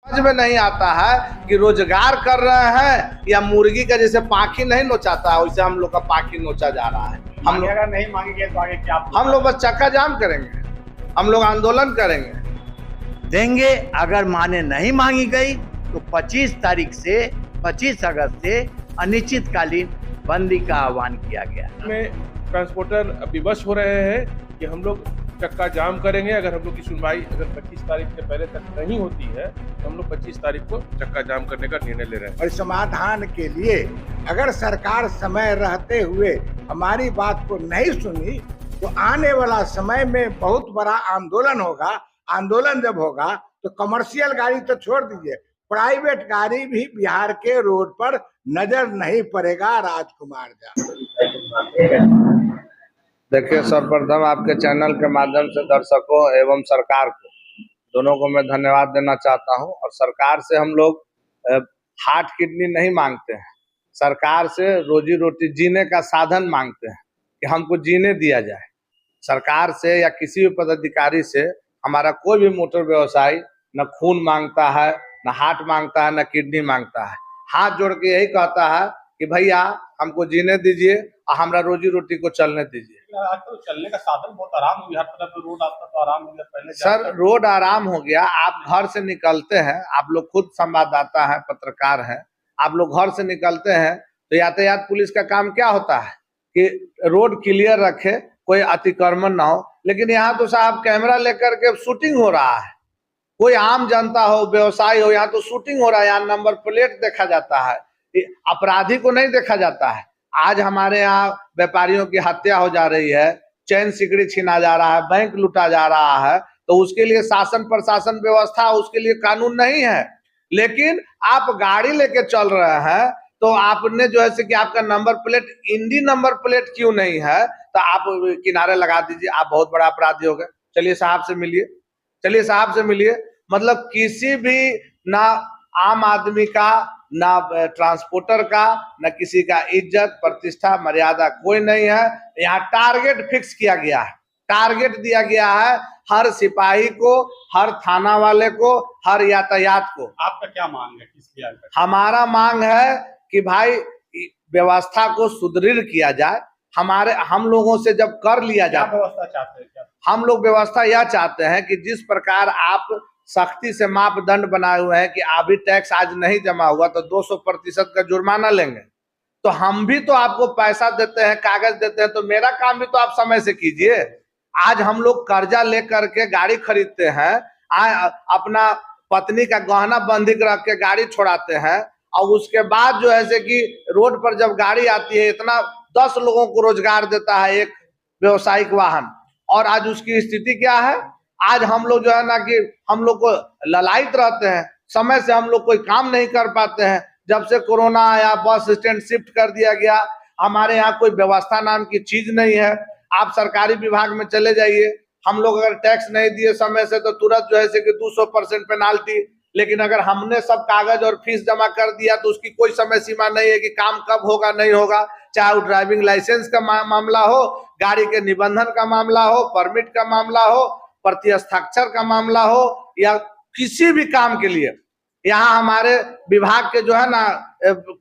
समझ में नहीं आता है कि रोजगार कर रहे हैं या मुर्गी का जैसे पाखी नहीं नोचाता है वैसे हम लोग का पाखी नोचा जा रहा है। हम लोग अगर नहीं मांगेंगे तो आगे क्या? हम लोग बस चक्का जाम करेंगे, हम लोग आंदोलन करेंगे। देंगे। अगर माने नहीं मांगी गई तो 25 तारीख से 25 अगस्त से अनिश्चितकालीन बंदी का आह्वान किया गया। में ट्रांसपोर्टर विवश हो रहे हैं कि हम लोग चक्का जाम करेंगे। अगर हम लोग की सुनवाई अगर 25 तारीख से पहले तक नहीं होती है तो हम लोग 25 तारीख को चक्का जाम करने का निर्णय ले रहे हैं। और समाधान के लिए अगर सरकार समय रहते हुए हमारी बात को नहीं सुनी तो आने वाला समय में बहुत बड़ा आंदोलन होगा। आंदोलन जब होगा तो कमर्शियल गाड़ी तो छोड़ दीजिए, प्राइवेट गाड़ी भी बिहार के रोड पर नजर नहीं पड़ेगा। राजकुमार झा, देखिए, सर्वप्रथम आपके चैनल के माध्यम से दर्शकों एवं सरकार को दोनों को मैं धन्यवाद देना चाहता हूं। और सरकार से हम लोग हार्ट किडनी नहीं मांगते हैं, सरकार से रोजी रोटी जीने का साधन मांगते हैं कि हमको जीने दिया जाए। सरकार से या किसी भी पदाधिकारी से हमारा कोई भी मोटर व्यवसायी न खून मांगता है, न हार्ट मांगता है, न किडनी मांगता है। हाथ जोड़ के यही कहता है कि भैया हमको जीने दीजिए और हमारा रोजी रोटी को चलने दीजिए। आजकल चलने का साधन बहुत आराम हो गया, हर तरफ रोड आपका तो आराम हो गया। पहले सर रोड आराम हो गया, आप घर से निकलते हैं, आप लोग खुद संवाददाता हैं, पत्रकार हैं, आप लोग घर से निकलते हैं तो यातायात पुलिस का काम क्या होता है कि रोड क्लियर रखे, कोई अतिक्रमण ना हो। लेकिन यहाँ तो साहब कैमरा लेकर के शूटिंग हो रहा है। कोई आम जनता हो, व्यवसायी हो, यहाँ तो शूटिंग हो रहा है, यहाँ नंबर प्लेट देखा जाता है, अपराधी को नहीं देखा जाता है। आज हमारे यहाँ व्यापारियों की हत्या हो जा रही है, चैन सिकड़ी छीना जा रहा है, बैंक लूटा जा रहा है, तो उसके लिए शासन प्रशासन व्यवस्था, उसके लिए कानून नहीं है। लेकिन आप गाड़ी लेके चल रहे हैं तो आपने जो है कि आपका नंबर प्लेट, इंडी नंबर प्लेट क्यों नहीं है, तो आप किनारे लगा दीजिए, आप बहुत बड़ा अपराधी हो गए। चलिए साहब से मिलिए, चलिए साहब से मिलिए। मतलब किसी भी ना आम आदमी का, ना ट्रांसपोर्टर का, न किसी का इज्जत प्रतिष्ठा मर्यादा कोई नहीं है। यहाँ टारगेट फिक्स किया गया है, टारगेट दिया गया है हर सिपाही को, हर थाना वाले को, हर यातायात को। आपका क्या मांग है? किसकी? हमारा मांग है कि भाई व्यवस्था को सुदृढ़ किया जाए। हम लोगों से जब कर लिया जाए, व्यवस्था चाहते हैं क्या? हम लोग व्यवस्था यह चाहते हैं कि जिस प्रकार आप सख्ती से मापदंड बनाए हुए हैं कि अभी टैक्स आज नहीं जमा हुआ तो 200% का जुर्माना लेंगे, तो हम भी तो आपको पैसा देते हैं, कागज देते हैं, तो मेरा काम भी तो आप समय से कीजिए। आज हम लोग कर्जा लेकर के गाड़ी खरीदते हैं, अपना पत्नी का गहना बंधक रख के गाड़ी छोड़ाते हैं, और उसके बाद जो है कि रोड पर जब गाड़ी आती है, इतना 10 लोगों को रोजगार देता है एक व्यवसायिक वाहन। और आज उसकी स्थिति क्या है? आज हम लोग जो है ना कि हम लोग को ललायित रहते हैं, समय से हम लोग कोई काम नहीं कर पाते हैं। जब से कोरोना आया, बस स्टैंड शिफ्ट कर दिया गया, हमारे यहाँ कोई व्यवस्था नाम की चीज नहीं है। आप सरकारी विभाग में चले जाइए, हम लोग अगर टैक्स नहीं दिए समय से तो तुरंत जो है कि 200% पेनाल्टी। लेकिन अगर हमने सब कागज और फीस जमा कर दिया तो उसकी कोई समय सीमा नहीं है कि काम कब होगा नहीं होगा। चाहे वो ड्राइविंग लाइसेंस का मामला हो, गाड़ी के निबंधन का मामला हो, परमिट का मामला हो, प्रतिहस्ताक्षर का मामला हो, या किसी भी काम के लिए। यहाँ हमारे विभाग के जो है ना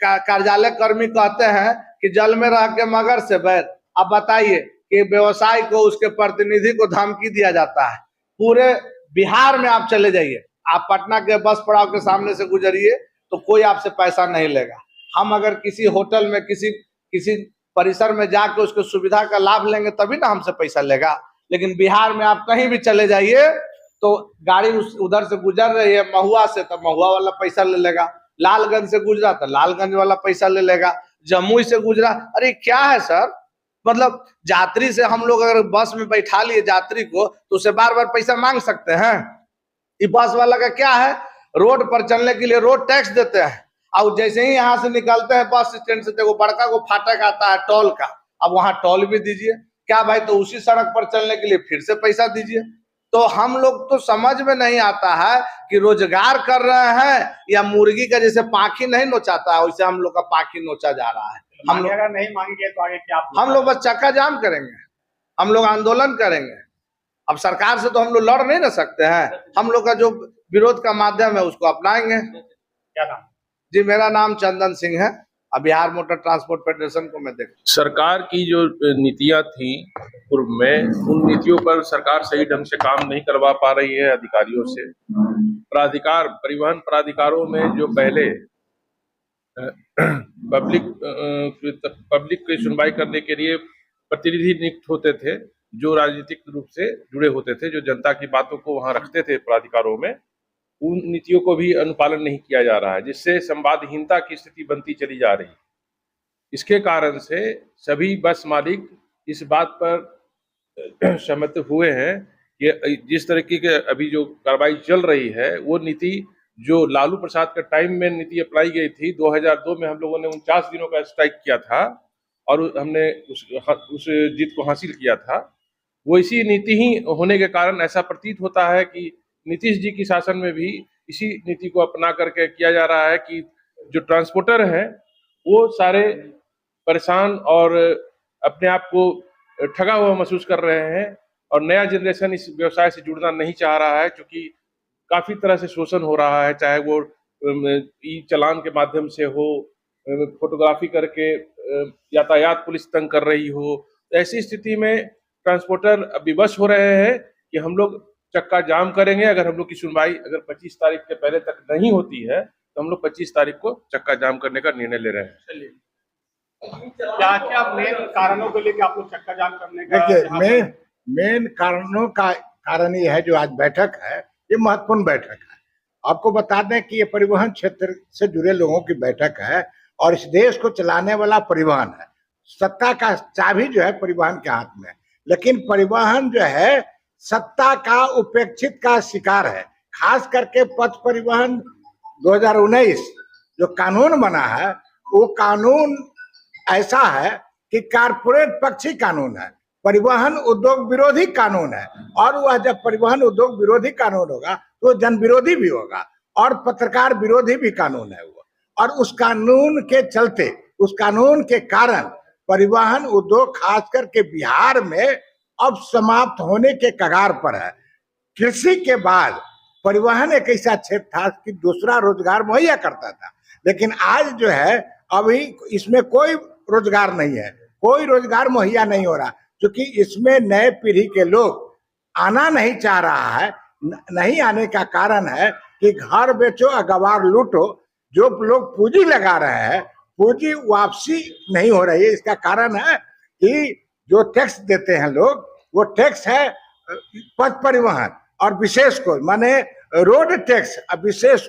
कार्यालय कर्मी कहते हैं कि जल में रह के मगर से बैर। अब बताइए कि व्यवसाय को, उसके प्रतिनिधि को धमकी दिया जाता है। पूरे बिहार में आप चले जाइए, आप पटना के बस पड़ाव के सामने से गुजरिए तो कोई आपसे पैसा नहीं लेगा। हम अगर किसी होटल में, किसी परिसर में जाके उसके सुविधा का लाभ लेंगे तभी ना हमसे पैसा लेगा। लेकिन बिहार में आप कहीं भी चले जाइए तो गाड़ी उधर से गुजर रही है महुआ से, तो महुआ वाला पैसा ले लेगा। लालगंज से गुजरा तो लालगंज वाला पैसा ले लेगा। जमुई से गुजरा, अरे क्या है सर, मतलब यात्री से हम लोग अगर बस में बैठा लिए यात्री को तो उसे बार बार पैसा मांग सकते हैं? ये बस वाला का क्या है, रोड पर चलने के लिए रोड टैक्स देते हैं, और जैसे ही यहाँ से निकलते हैं बस स्टैंड से, देखो बड़का को फाटक आता है टोल का, अब वहां टोल भी दीजिए क्या भाई, तो उसी सड़क पर चलने के लिए फिर से पैसा दीजिए। तो हम लोग तो समझ में नहीं आता है कि रोजगार कर रहे हैं या मुर्गी का जैसे पाखी नहीं नोचाता है वैसे हम लोग का पाखी नोचा जा रहा है। हम लोग अगर नहीं मांगेंगे तो आगे क्या? हम लोग बस चक्का जाम करेंगे, हम लोग आंदोलन करेंगे। अब सरकार से तो हम लोग लड़ नहीं ना सकते हैं। हम लोग का जो विरोध का माध्यम है उसको अपनाएंगे। क्या नाम? जी मेरा नाम चंदन सिंह है। अब बिहार मोटर ट्रांसपोर्ट फेडरेशन को मैं देख सरकार की जो नीतियां थी पूर्व में, उन नीतियों पर सरकार सही ढंग से काम नहीं करवा पा रही है अधिकारियों से। प्राधिकार, परिवहन प्राधिकारों में जो पहले पब्लिक की सुनवाई करने के लिए प्रतिनिधि नियुक्त होते थे, जो राजनीतिक रूप से जुड़े होते थे, जो जनता की बातों को वहां रखते थे प्राधिकारों में, उन नीतियों को भी अनुपालन नहीं किया जा रहा है, जिससे संवादहीनता की स्थिति बनती चली जा रही है। इसके कारण से सभी बस मालिक इस बात पर सहमत हुए हैं कि जिस तरीके के अभी जो कार्रवाई चल रही है, वो नीति जो लालू प्रसाद के टाइम में नीति अप्लाई गई थी, 2002 में हम लोगों ने 49 दिनों का स्ट्राइक किया था और हमने उस जीत को हासिल किया था। वो इसी नीति ही होने के कारण ऐसा प्रतीत होता है कि नीतीश जी की शासन में भी इसी नीति को अपना करके किया जा रहा है कि जो ट्रांसपोर्टर हैं वो सारे परेशान और अपने आप को ठगा हुआ महसूस कर रहे हैं, और नया जनरेशन इस व्यवसाय से जुड़ना नहीं चाह रहा है, क्योंकि काफी तरह से शोषण हो रहा है, चाहे वो ई चालान के माध्यम से हो, फोटोग्राफी करके यातायात पुलिस तंग कर रही हो। ऐसी स्थिति में ट्रांसपोर्टर विवश हो रहे हैं कि हम लोग चक्का जाम करेंगे। अगर हम लोग की सुनवाई अगर 25 तारीख के पहले तक नहीं होती है तो हम लोग 25 तारीख को चक्का जाम करने का निर्णय ले रहे हैं। चलिए, क्या क्या मेन कारणों को लेकर आप लोग चक्का जाम करने का? देखिए, मेन कारणों का कारण ये है, जो आज बैठक है ये महत्वपूर्ण बैठक है। आपको बता दें कि ये परिवहन क्षेत्र से जुड़े लोगों की बैठक है और इस देश को चलाने वाला परिवहन है। सत्ता का चाबी जो है परिवहन के हाथ में है, लेकिन परिवहन जो है सत्ता का उपेक्षित का शिकार है। खास करके पथ परिवहन 2019 जो कानून बना है, वो कानून ऐसा है कि कारपोरेट पक्षी कानून है, परिवहन उद्योग विरोधी कानून है, और वह जब परिवहन उद्योग विरोधी कानून होगा तो जन विरोधी भी होगा और पत्रकार विरोधी भी कानून है वो। और उस कानून के चलते, उस कानून के कारण परिवहन उद्योग खास करके बिहार में अब समाप्त होने के कगार पर है। कृषि के बाद परिवहन एक ऐसा क्षेत्र था कि दूसरा रोजगार मुहैया करता था, लेकिन आज जो है अभी इसमें कोई रोजगार नहीं है, कोई रोजगार मुहैया नहीं हो रहा, क्योंकि इसमें नए पीढ़ी के लोग आना नहीं चाह रहा है। नहीं आने का कारण है कि घर बेचो अगवार लूटो, जो लोग पूंजी लगा रहे हैं पूंजी वापसी नहीं हो रही है। इसका कारण है कि जो टैक्स देते हैं लोग, वो टैक्स है पथ परिवहन और विशेष को माने रोड टैक्स और विशेष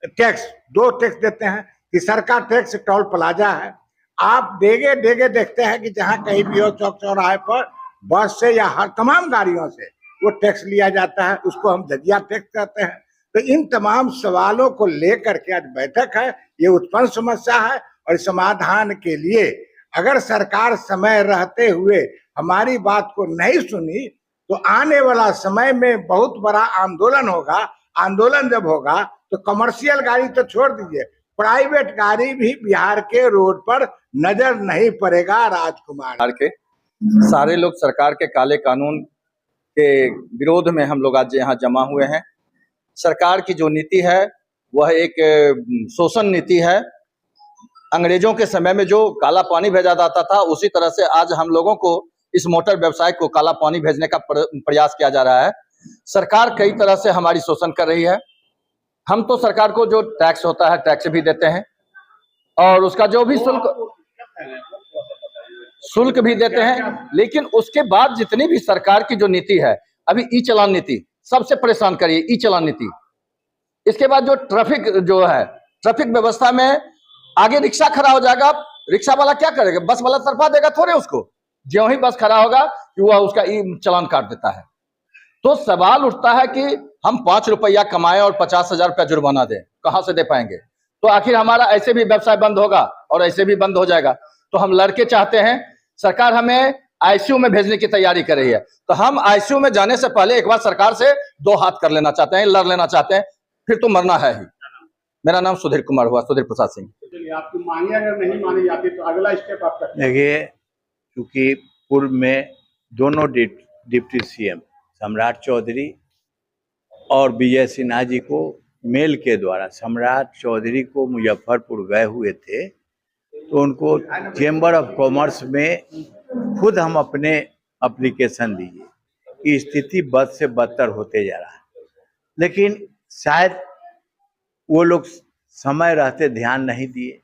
टैक्स, दो टैक्स देते हैं। तीसरा का टैक्स टोल प्लाजा है। आप देगे देखते हैं कि जहां कहीं भी हो चौक चौराहे पर बस से या हर तमाम गाड़ियों से वो टैक्स लिया जाता है, उसको हम धजिया टैक्स कहते हैं। तो इन तमाम सवालों को लेकर के आज बैठक है। ये उत्पन्न समस्या है और समाधान के लिए अगर सरकार समय रहते हुए हमारी बात को नहीं सुनी तो आने वाला समय में बहुत बड़ा आंदोलन होगा। आंदोलन जब होगा तो कमर्शियल गाड़ी तो छोड़ दीजिए, प्राइवेट गाड़ी भी बिहार के रोड पर नजर नहीं पड़ेगा। राजकुमार के सारे लोग सरकार के काले कानून के विरोध में हम लोग आज यहाँ जमा हुए हैं। सरकार की जो नीति है वह एक शोषण नीति है। अंग्रेजों के समय में जो काला पानी भेजा जाता था, उसी तरह से आज हम लोगों को इस मोटर व्यवसाय को काला पानी भेजने का प्रयास किया जा रहा है। सरकार कई तरह से हमारी शोषण कर रही है। हम तो सरकार को जो टैक्स होता है टैक्स भी देते हैं और उसका जो भी शुल्क भी देते हैं, लेकिन उसके बाद जितनी भी सरकार की जो नीति है, अभी ई चालान नीति सबसे परेशान करिए, ई चालान नीति। इसके बाद जो ट्रैफिक जो है, ट्रैफिक व्यवस्था में आगे रिक्शा खड़ा हो जाएगा, रिक्शा वाला क्या करेगा? बस वाला तरफा देगा थोड़े उसको, जो ही बस खड़ा होगा कि वह उसका ई चालान काट देता है। तो सवाल उठता है कि हम 5 रुपया कमाएं और 50,000 रुपया जुर्माना दें, कहां से दे पाएंगे? तो आखिर हमारा ऐसे भी व्यवसाय बंद होगा और ऐसे भी बंद हो जाएगा। तो हम लड़के चाहते हैं, सरकार हमें आईसीयू में भेजने की तैयारी कर रही है, तो हम आईसीयू में जाने से पहले एक बार सरकार से 2 हाथ कर लेना चाहते हैं, लड़ लेना चाहते हैं, फिर तो मरना है ही। मेरा नाम सुधीर कुमार हुआ, सुधीर प्रसाद सिंह। चलिए, आपकी मांगे अगर नहीं मानी जाती तो अगला स्टेप आप करते हैं? देखिए, क्योंकि पूर्व में दोनों डिप्टी सीएम सम्राट चौधरी और विजय सिन्हा जी को मेल के द्वारा सम्राट चौधरी को मुजफ्फरपुर गए हुए थे, तो उनको चेंबर ऑफ कॉमर्स में खुद हम अपने एप्लीकेशन दिए कि स्थिति बद से बदतर होते जा रहा है, लेकिन शायद वो लोग समय रहते ध्यान नहीं दिए।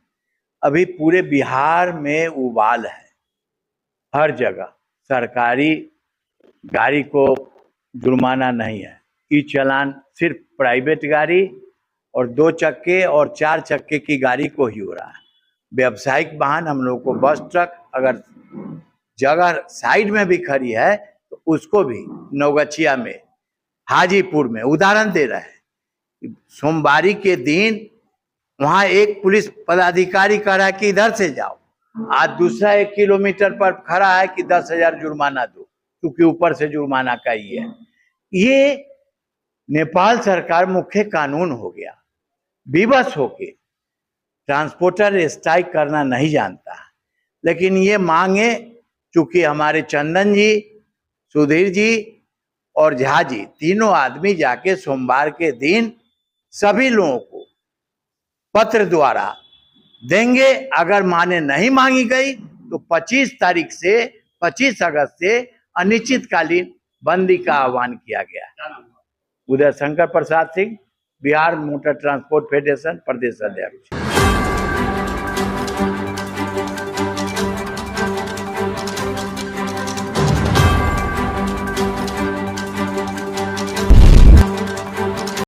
अभी पूरे बिहार में उबाल है, हर जगह सरकारी गाड़ी को जुर्माना नहीं है, ई चालान सिर्फ प्राइवेट गाड़ी और 2 चक्के और 4 चक्के की गाड़ी को ही हो रहा है। व्यावसायिक वाहन हम लोग को बस ट्रक अगर जगह साइड में भी खड़ी है तो उसको भी नवगछिया में, हाजीपुर में उदाहरण दे रहे हैं। सोमवारी के दिन वहां एक पुलिस पदाधिकारी कह रहा है कि इधर से जाओ, आज दूसरा 1 किलोमीटर पर खड़ा है कि 10,000 जुर्माना दो, क्योंकि ऊपर से जुर्माना का ही है। ये नेपाल सरकार मुख्य कानून हो गया, विवश होके ट्रांसपोर्टर स्ट्राइक करना नहीं जानता। लेकिन ये मांगे चूंकि हमारे चंदन जी, सुधीर जी और झा जी तीनों आदमी जाके सोमवार के दिन सभी लोगों को पत्र द्वारा देंगे। अगर माने नहीं मांगी गई तो 25 तारीख से 25 अगस्त से अनिश्चितकालीन बंदी का आह्वान किया गया। Uday Shankar Prasad Singh, Bihar motor transport federation प्रदेश अध्यक्ष।